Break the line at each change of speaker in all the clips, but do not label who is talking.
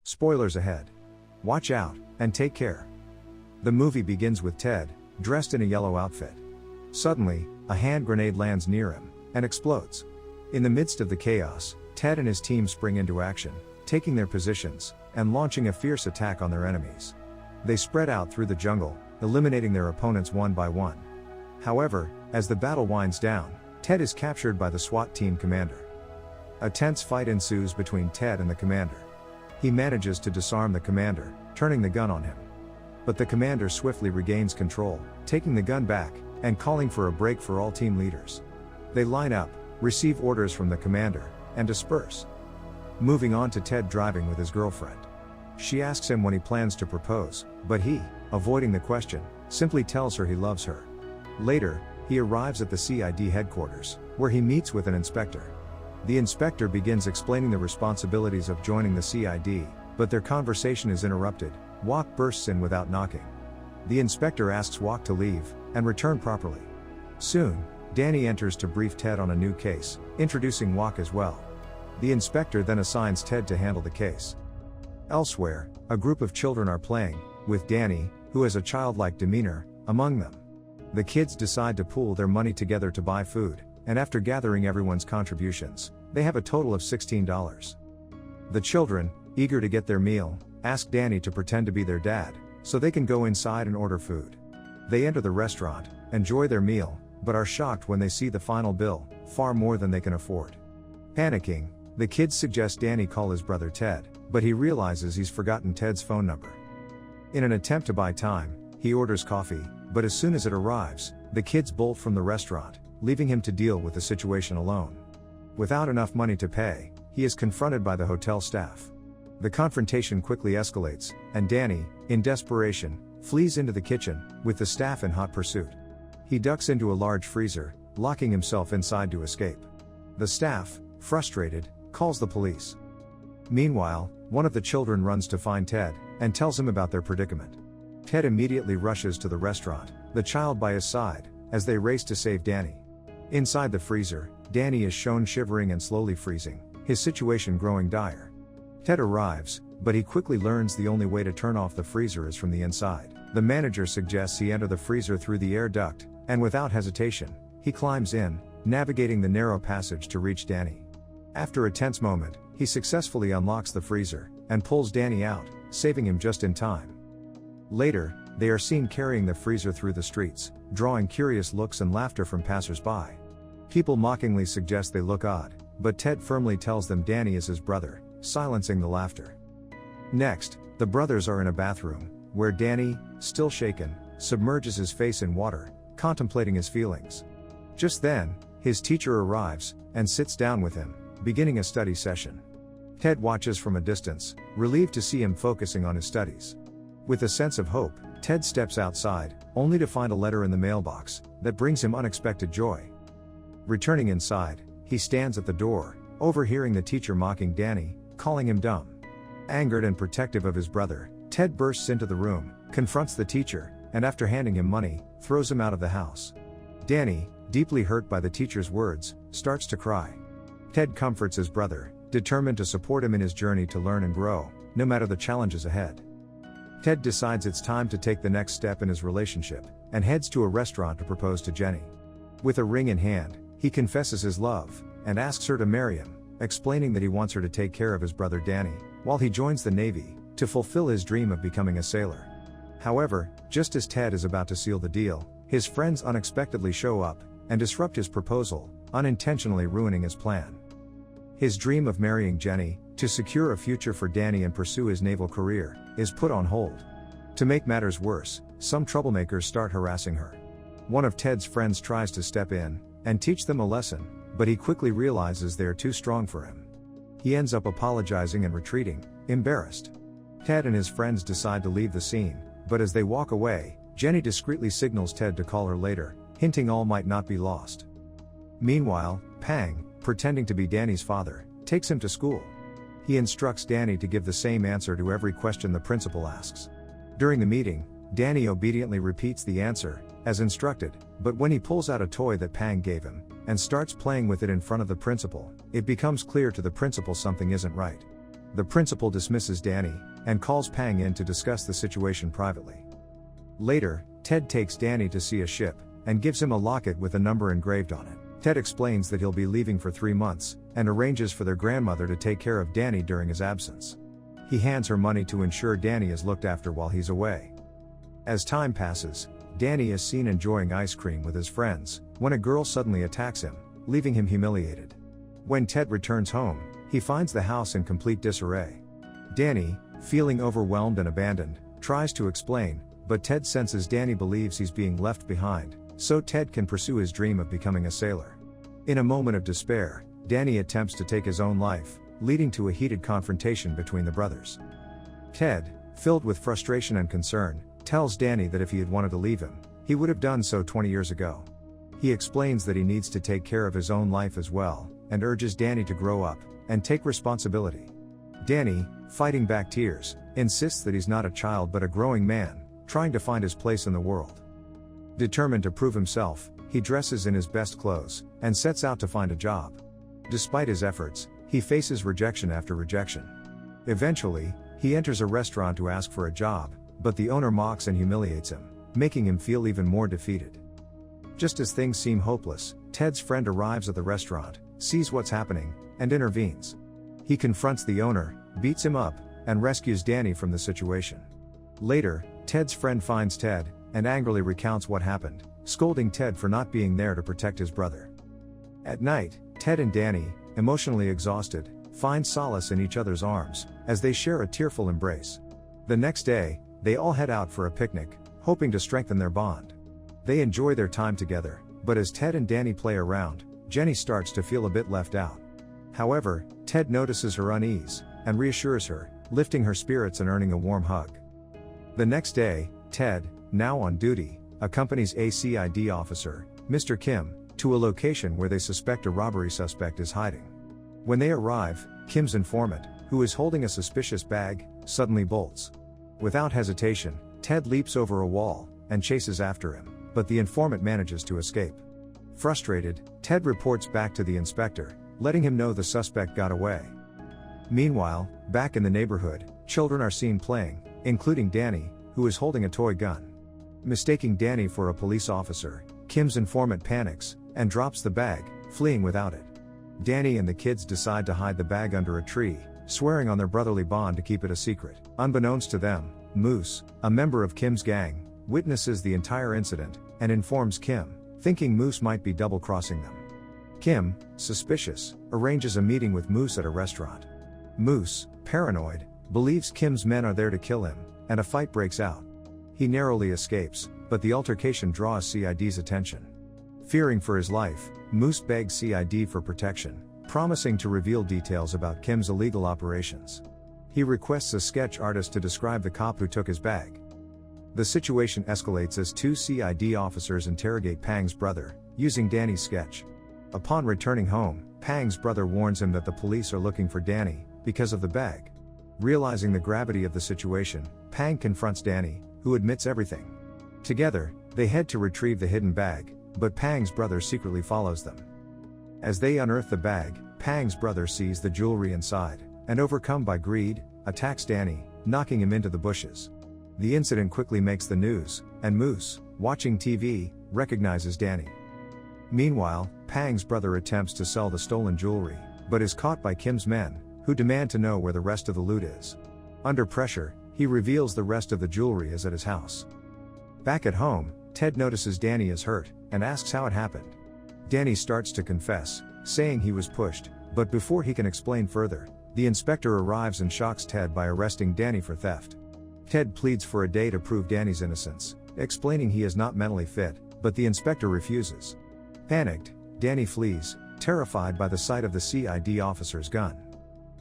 Spoilers ahead. Watch out, and take care. The movie begins with Ted, dressed in a yellow outfit. Suddenly, a hand grenade lands near him, and explodes. In the midst of the chaos, Ted and his team spring into action, taking their positions, and launching a fierce attack on their enemies. They spread out through the jungle, eliminating their opponents one by one. However, as the battle winds down, Ted is captured by the SWAT team commander. A tense fight ensues between Ted and the commander. He manages to disarm the commander, turning the gun on him. But the commander swiftly regains control, taking the gun back, and calling for a break for all team leaders. They line up, receive orders from the commander, and disperse. Moving on to Ted driving with his girlfriend. She asks him when he plans to propose, but he, avoiding the question, simply tells her he loves her. Later, he arrives at the CID headquarters, where he meets with an inspector. The inspector begins explaining the responsibilities of joining the CID, but their conversation is interrupted. Wok bursts in without knocking. The inspector asks Wok to leave, and return properly. Soon, Danny enters to brief Ted on a new case, introducing Wok as well. The inspector then assigns Ted to handle the case. Elsewhere, a group of children are playing, with Danny, who has a childlike demeanor, among them. The kids decide to pool their money together to buy food, and after gathering everyone's contributions, they have a total of $16. The children, eager to get their meal, ask Danny to pretend to be their dad, so they can go inside and order food. They enter the restaurant, enjoy their meal, but are shocked when they see the final bill, far more than they can afford. Panicking, the kids suggest Danny call his brother Ted, but he realizes he's forgotten Ted's phone number. In an attempt to buy time, he orders coffee, but as soon as it arrives, the kids bolt from the restaurant, leaving him to deal with the situation alone. Without enough money to pay, he is confronted by the hotel staff. The confrontation quickly escalates, and Danny, in desperation, flees into the kitchen, with the staff in hot pursuit. He ducks into a large freezer, locking himself inside to escape. The staff, frustrated, calls the police. Meanwhile, one of the children runs to find Ted, and tells him about their predicament. Ted immediately rushes to the restaurant, the child by his side, as they race to save Danny. Inside the freezer, Danny is shown shivering and slowly freezing, his situation growing dire. Ted arrives, but he quickly learns the only way to turn off the freezer is from the inside. The manager suggests he enter the freezer through the air duct, and without hesitation, he climbs in, navigating the narrow passage to reach Danny. After a tense moment, he successfully unlocks the freezer, and pulls Danny out, saving him just in time. Later, they are seen carrying the freezer through the streets, drawing curious looks and laughter from passers-by. People mockingly suggest they look odd, but Ted firmly tells them Danny is his brother, silencing the laughter. Next, the brothers are in a bathroom, where Danny, still shaken, submerges his face in water, contemplating his feelings. Just then, his teacher arrives, and sits down with him, beginning a study session. Ted watches from a distance, relieved to see him focusing on his studies. With a sense of hope, Ted steps outside, only to find a letter in the mailbox, that brings him unexpected joy. Returning inside, he stands at the door, overhearing the teacher mocking Danny, calling him dumb. Angered and protective of his brother, Ted bursts into the room, confronts the teacher, and after handing him money, throws him out of the house. Danny, deeply hurt by the teacher's words, starts to cry. Ted comforts his brother, determined to support him in his journey to learn and grow, no matter the challenges ahead. Ted decides it's time to take the next step in his relationship, and heads to a restaurant to propose to Jenny. With a ring in hand, he confesses his love, and asks her to marry him, explaining that he wants her to take care of his brother Danny, while he joins the Navy, to fulfill his dream of becoming a sailor. However, just as Ted is about to seal the deal, his friends unexpectedly show up, and disrupt his proposal, unintentionally ruining his plan. His dream of marrying Jenny, to secure a future for Danny and pursue his naval career, is put on hold. To make matters worse, some troublemakers start harassing her. One of Ted's friends tries to step in, and teach them a lesson, but he quickly realizes they are too strong for him. He ends up apologizing and retreating, embarrassed. Ted and his friends decide to leave the scene, but as they walk away, Jenny discreetly signals Ted to call her later, hinting all might not be lost. Meanwhile, Pang, pretending to be Danny's father, takes him to school. He instructs Danny to give the same answer to every question the principal asks. During the meeting, Danny obediently repeats the answer, as instructed, but when he pulls out a toy that Pang gave him, and starts playing with it in front of the principal, it becomes clear to the principal something isn't right. The principal dismisses Danny, and calls Pang in to discuss the situation privately. Later, Ted takes Danny to see a ship, and gives him a locket with a number engraved on it. Ted explains that he'll be leaving for 3 months, and arranges for their grandmother to take care of Danny during his absence. He hands her money to ensure Danny is looked after while he's away. As time passes, Danny is seen enjoying ice cream with his friends, when a girl suddenly attacks him, leaving him humiliated. When Ted returns home, he finds the house in complete disarray. Danny, feeling overwhelmed and abandoned, tries to explain, but Ted senses Danny believes he's being left behind, so Ted can pursue his dream of becoming a sailor. In a moment of despair, Danny attempts to take his own life, leading to a heated confrontation between the brothers. Ted, filled with frustration and concern, tells Danny that if he had wanted to leave him, he would have done so 20 years ago. He explains that he needs to take care of his own life as well, and urges Danny to grow up and take responsibility. Danny, fighting back tears, insists that he's not a child but a growing man, trying to find his place in the world. Determined to prove himself, he dresses in his best clothes, and sets out to find a job. Despite his efforts, he faces rejection after rejection. Eventually, he enters a restaurant to ask for a job, but the owner mocks and humiliates him, making him feel even more defeated. Just as things seem hopeless, Ted's friend arrives at the restaurant, sees what's happening, and intervenes. He confronts the owner, beats him up, and rescues Danny from the situation. Later, Ted's friend finds Ted, and angrily recounts what happened, scolding Ted for not being there to protect his brother. At night, Ted and Danny, emotionally exhausted, find solace in each other's arms, as they share a tearful embrace. The next day, they all head out for a picnic, hoping to strengthen their bond. They enjoy their time together, but as Ted and Danny play around, Jenny starts to feel a bit left out. However, Ted notices her unease, and reassures her, lifting her spirits and earning a warm hug. The next day, Ted, now on duty, accompanies a CID officer, Mr. Kim, to a location where they suspect a robbery suspect is hiding. When they arrive, Kim's informant, who is holding a suspicious bag, suddenly bolts. Without hesitation, Ted leaps over a wall, and chases after him, but the informant manages to escape. Frustrated, Ted reports back to the inspector, letting him know the suspect got away. Meanwhile, back in the neighborhood, children are seen playing, including Danny, who is holding a toy gun. Mistaking Danny for a police officer, Kim's informant panics, and drops the bag, fleeing without it. Danny and the kids decide to hide the bag under a tree, swearing on their brotherly bond to keep it a secret. Unbeknownst to them, Moose, a member of Kim's gang, witnesses the entire incident, and informs Kim, thinking Moose might be double-crossing them. Kim, suspicious, arranges a meeting with Moose at a restaurant. Moose, paranoid, believes Kim's men are there to kill him, and a fight breaks out. He narrowly escapes, but the altercation draws CID's attention. Fearing for his life, Moose begs CID for protection, promising to reveal details about Kim's illegal operations. He requests a sketch artist to describe the cop who took his bag. The situation escalates as 2 CID officers interrogate Pang's brother, using Danny's sketch. Upon returning home, Pang's brother warns him that the police are looking for Danny, because of the bag. Realizing the gravity of the situation, Pang confronts Danny, who admits everything. Together, they head to retrieve the hidden bag, but Pang's brother secretly follows them. As they unearth the bag, Pang's brother sees the jewelry inside, and overcome by greed, attacks Danny, knocking him into the bushes. The incident quickly makes the news, and Moose, watching TV, recognizes Danny. Meanwhile, Pang's brother attempts to sell the stolen jewelry, but is caught by Kim's men, who demand to know where the rest of the loot is. Under pressure, he reveals the rest of the jewelry is at his house. Back at home, Ted notices Danny is hurt, and asks how it happened. Danny starts to confess, saying he was pushed, but before he can explain further, the inspector arrives and shocks Ted by arresting Danny for theft. Ted pleads for a day to prove Danny's innocence, explaining he is not mentally fit, but the inspector refuses. Panicked, Danny flees, terrified by the sight of the CID officer's gun.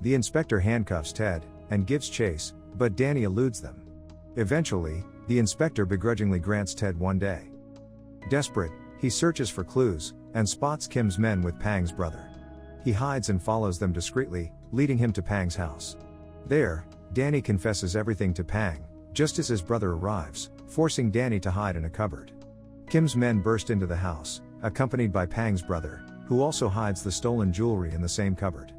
The inspector handcuffs Ted, and gives chase, but Danny eludes them. Eventually, the inspector begrudgingly grants Ted 1 day. Desperate, he searches for clues, and spots Kim's men with Pang's brother. He hides and follows them discreetly, leading him to Pang's house. There, Danny confesses everything to Pang, just as his brother arrives, forcing Danny to hide in a cupboard. Kim's men burst into the house, accompanied by Pang's brother, who also hides the stolen jewelry in the same cupboard.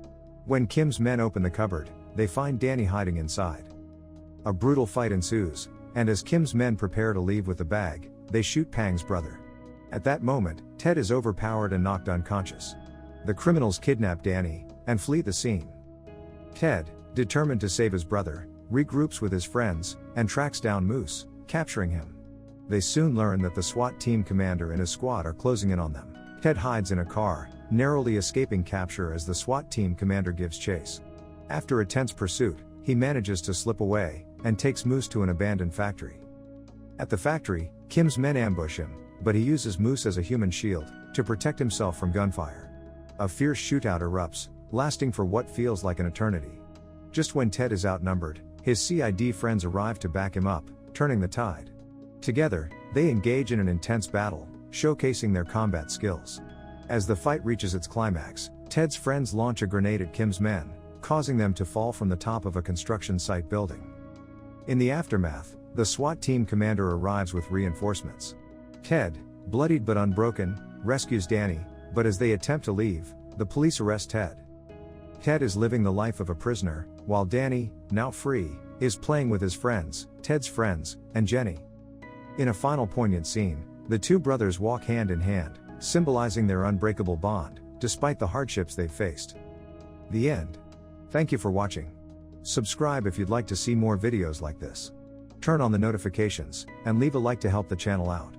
When Kim's men open the cupboard, they find Danny hiding inside. A brutal fight ensues, and as Kim's men prepare to leave with the bag, they shoot Pang's brother. At that moment, Ted is overpowered and knocked unconscious. The criminals kidnap Danny and flee the scene. Ted, determined to save his brother, regroups with his friends and tracks down Moose, capturing him. They soon learn that the SWAT team commander and his squad are closing in on them. Ted hides in a car, narrowly escaping capture as the SWAT team commander gives chase. After a tense pursuit, he manages to slip away and takes Moose to an abandoned factory. At the factory, Kim's men ambush him, but he uses Moose as a human shield to protect himself from gunfire. A fierce shootout erupts, lasting for what feels like an eternity. Just when Ted is outnumbered, his CID friends arrive to back him up, turning the tide. Together, they engage in an intense battle, showcasing their combat skills. As the fight reaches its climax, Ted's friends launch a grenade at Kim's men, causing them to fall from the top of a construction site building. In the aftermath, the SWAT team commander arrives with reinforcements. Ted, bloodied but unbroken, rescues Danny, but as they attempt to leave, the police arrest Ted. Ted is living the life of a prisoner, while Danny, now free, is playing with his friends, Ted's friends, and Jenny. In a final poignant scene, the two brothers walk hand in hand, symbolizing their unbreakable bond, despite the hardships they've faced. The end. Thank you for watching. Subscribe if you'd like to see more videos like this. Turn on the notifications, and leave a like to help the channel out.